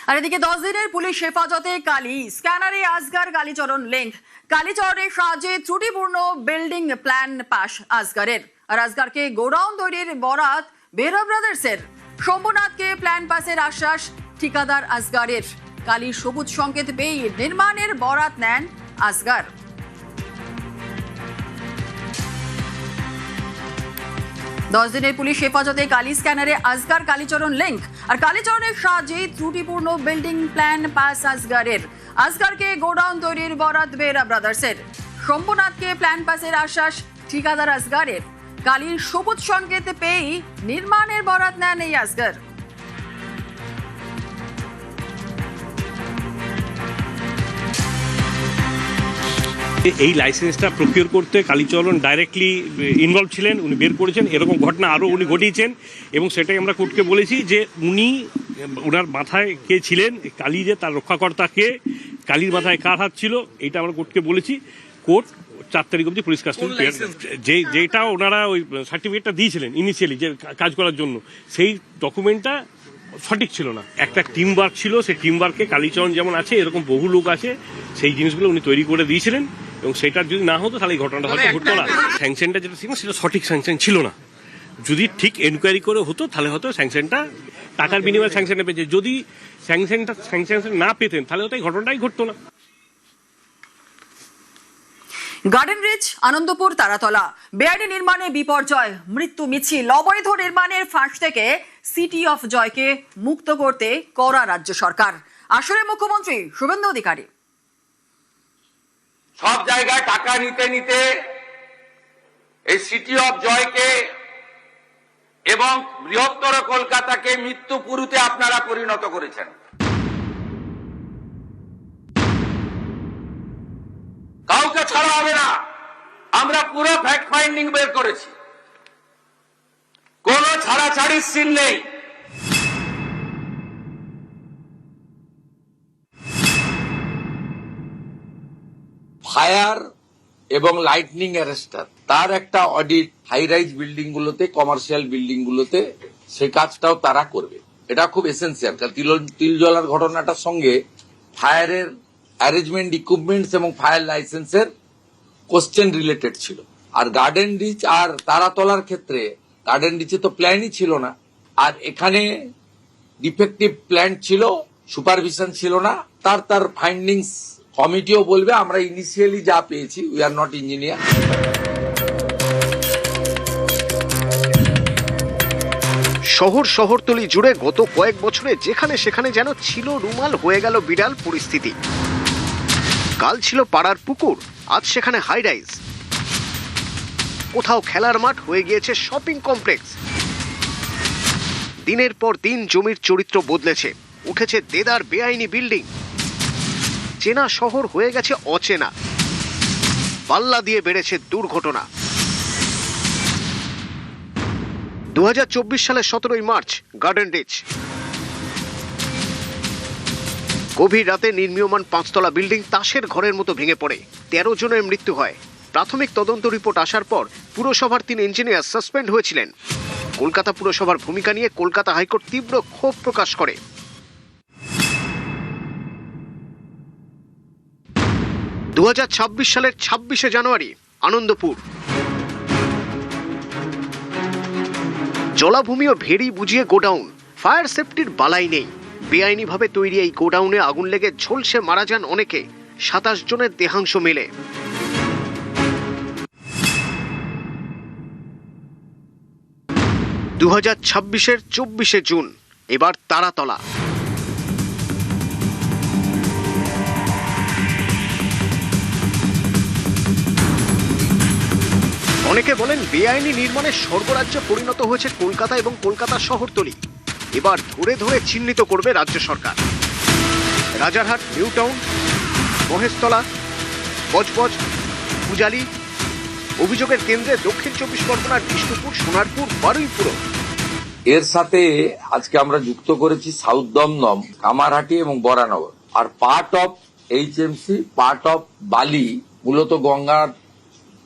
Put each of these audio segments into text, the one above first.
আর এদিকে 10 দিনের পুলিশ হেফাজতে কালি স্ক্যানারে আসগর কালীচরণ লিঙ্ক কালীচরণের সাহায্যে ত্রুটিপূর্ণ বিল্ডিং প্ল্যান পাস আসগরের। আর আসগরকে গোডাউন তৈরির বরাত বেরা ব্রাদার্সের। শম্ভুনাথকে প্ল্যান পাসের আশ্বাস ঠিকাদার আসগরের। কালীর সবুজ সংকেত পেয়ে নির্মাণের বরাত নেন আসগর। দশ দিনের পুলিশ হেফাজতে কালী স্ক্যানারে আসগর কালীচরণ লিঙ্ক আর কালীচরণের সাহায্যে ত্রুটিপূর্ণ বিল্ডিং প্ল্যান পাস আসগরের। আসগরকে গোডাউন তৈরির বরাত বেরা ব্রাদার্সের। শম্ভুনাথকে প্ল্যান পাসের আশ্বাস ঠিকাদার আসগরের। কালীর সবুজ সংকেত পেয়েই নির্মাণের বরাত নেন এই আসগর। এই লাইসেন্সটা প্রকিউর করতে কালীচরণ ডাইরেক্টলি ইনভলভ ছিলেন, উনি বের করেছেন। এরকম ঘটনা আরও উনি ঘটিয়েছেন এবং সেটাই আমরা কোর্টকে বলেছি যে ওনার মাথায় কে ছিলেন, কালী যে তার রক্ষাকর্তা কে, কালীর মাথায় কার হাত ছিল, এটা আমরা কোর্টকে বলেছি। কোর্ট 4 তারিখ অবধি পুলিশ কাস্টডি যেটা ওনারা ওই সার্টিফিকেটটা দিয়েছিলেন ইনিশিয়ালি যে কাজ করার জন্য, সেই ডকুমেন্টটা সঠিক ছিল না। একটা টিম ওয়ার্ক ছিল, সেই টিম ওয়ার্কে কালীচরণ যেমন আছে এরকম বহু লোক আছে, সেই জিনিসগুলো উনি তৈরি করে দিয়েছিলেন এবং সেটা যদি না হতো তাহলে এই ঘটনাটা হয়তো ঘটতো না। স্যাংশনটা যেটা ছিল সেটা সঠিক স্যাংশন ছিল না। যদি ঠিক এনকোয়ারি করে হতো তাহলে হয়তো স্যাংশনটা টাকার বিনিময়ে স্যাংশনটা পেয়েছে। যদি স্যাংশন না পেতেন তাহলে হয়তো এই ঘটনাটাই ঘটতো না। গার্ডেন রিচ আনন্দপুর তারাতলা বেআইনি নির্মাণে বিপর্যয়, মৃত্যু মিছিল। অবৈধ নির্মাণের ফাঁস থেকে সিটি অফ জয়কে মুক্ত করতে কড়া রাজ্য সরকার। আসলে মুখ্যমন্ত্রী শুভেন্দু অধিকারী সব জায়গায় টাকা নিতে নিতে এই সিটি অফ জয়কে এবং বৃহত্তর কলকাতাকে মৃত্যুপুরীতে আপনারা পরিণত করেছেন। কাউকে ছাড়া হবে না। আমরা পুরো ফ্যাক্ট ফাইন্ডিং বের করেছি, কোনো ছাড়াছাড়ির সিন নেই। ফায়ার এবং লাইটনিং অ্যারেস্টার তার একটা অডিট হাই রাইজ বিল্ডিং গুলোতে, কমার্শিয়াল বিল্ডিং গুলোতে, সেই কাজটাও তারা করবে। এটা খুব এসেন্সিয়াল, কারণ তিল জ্বলার ঘটনাটার সঙ্গে ফায়ারের অ্যারেঞ্জমেন্ট ইকুইপমেন্টস এবং ফায়ার লাইসেন্সের কোশ্চেন রিলেটেড ছিল। আর গার্ডেন রিচ আর তারাতলার ক্ষেত্রে গার্ডেন রিচে তো প্ল্যানই ছিল না, আর এখানে ডিফেক্টিভ প্ল্যান ছিল, সুপারভিশন ছিল না। তার ফাইন্ডিংস কমিটিও বলবে। আমরা ইনিশিয়ালি যা পেয়েছি, উই আর নট ইঞ্জিনিয়ার। শহরতলি জুড়ে গত কয়েক বছরে যেখানে সেখানে যেন ছিল রুমাল হয়ে গেল বিড়াল পরিস্থিতি। কাল ছিল পাড়ার পুকুর, আজ সেখানে হাই রাইজ। কোথাও খেলার মাঠ হয়ে গিয়েছে শপিং কমপ্লেক্স। দিনের পর দিন জমির চরিত্র বদলেছে, উঠেছে দেদার বেআইনি বিল্ডিং। চেনা শহর হয়ে গেছে অচেনা, পাল্লা দিয়ে বেড়েছে দুর্ঘটনা। 2024 সালের 17 মার্চ গার্ডেন রিচ। গভীর রাতে নির্মীয়মান 5 তলা বিল্ডিং তাসের ঘরের মতো ভেঙে পড়ে, 13 জনের মৃত্যু হয়। প্রাথমিক তদন্ত রিপোর্ট আসার পর পুরসভার 3 ইঞ্জিনিয়ার সাসপেন্ড হয়েছিলেন। কলকাতা পুরসভার ভূমিকা নিয়ে কলকাতা হাইকোর্ট তীব্র ক্ষোভ প্রকাশ করে। 2026 সালের 26শে জানুয়ারি আনন্দপুর। জলাভূমি ও ভেড়ি বুঝিয়ে গোডাউন, ফায়ার সেফটির বালাই নেই। বেআইনিভাবে তৈরি এই গোডাউনে আগুন লেগে ঝলসে মারা যান অনেকে, 27 জনের দেহাংশ মেলে। দু 2026-এর 24শে জুন এবার তারাতলা। অনেকে বলেন বেআইনি নির্মাণের স্বর্গরাজ্যে পরিণত হয়েছে কলকাতা এবং কলকাতা শহরতলি। এবার ধরে ধরে চিহ্নিত করবে রাজ্য সরকার। Rajarhat, new town, Maheshtala, Budge Budge, Pujali. অভিযোগের কেন্দ্রে দক্ষিণ 24 পরগনার বিষ্ণুপুর, সোনারপুর, বারুইপুর। এর সাথে আজকে আমরা যুক্ত করেছি সাউথ দমদম, কামারহাটি এবং বরানগর। আর part of HMC, part of Bally, মূলত গঙ্গার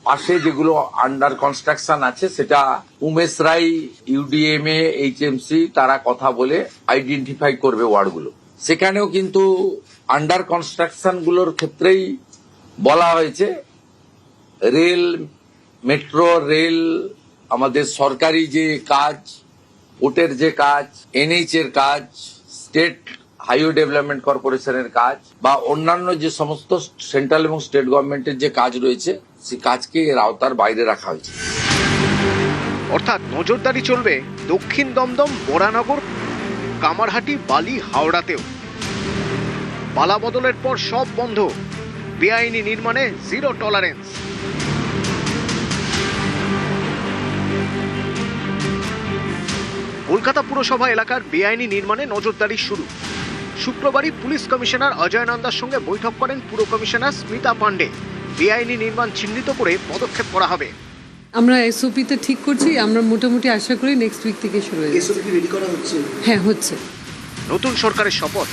পাশে যেগুলো আন্ডার কনস্ট্রাকশন আছে, সেটা উমেশ রায়, ইউডিএমএ, এইচএমসি তারা কথা বলে আইডেন্টিফাই করবে ওয়ার্ডগুলো। সেখানেও কিন্তু আন্ডার কনস্ট্রাকশন গুলোর ক্ষেত্রেই বলা হয়েছে রেল, মেট্রো রেল, আমাদের সরকারি যে কাজ, পোর্টের যে কাজ, এনএইচ এর কাজ, স্টেট হাইওয়ে ডেভেলপমেন্ট কর্পোরেশনের কাজ বা অন্যান্য যে সমস্ত সেন্ট্রাল এবং স্টেট গভর্নমেন্টের যে কাজ রয়েছে সেই কাজকে এর আওতার বাইরে রাখা হয়েছে। অর্থাৎ নজরদারি চলবে দক্ষিণ দমদম, বোরানগর, কামারহাটি, বালি, হাওড়াতেও। পালা বদলের পর সব বন্ধ, বেআইনি নির্মাণে জিরো টলারেন্স। কলকাতা পুরসভা এলাকার বেআইনি নির্মাণে নজরদারি শুরু। শুক্রবারই পুলিশ কমিশনার অজয় নন্দার সঙ্গে বৈঠক করেন পুর কমিশনার স্মিতা পান্ডে। বেআইনি নির্মাণ চিহ্নিত করে পদক্ষেপ করা হবে। আমরা এসওপিতে ঠিক করছি, আমরা মোটামুটি আশা করি নেক্সট উইক থেকে শুরু হয়ে যাবে। এসওপি রেডি করা হচ্ছে? হ্যাঁ, হচ্ছে। নতুন সরকারের শপথ,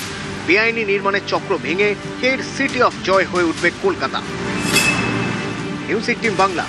বেআইনি নির্মাণের চক্র ভেঙে ফের সিটি অফ জয় হয়ে উঠবে কলকাতা। নিউজ 18 বাংলা।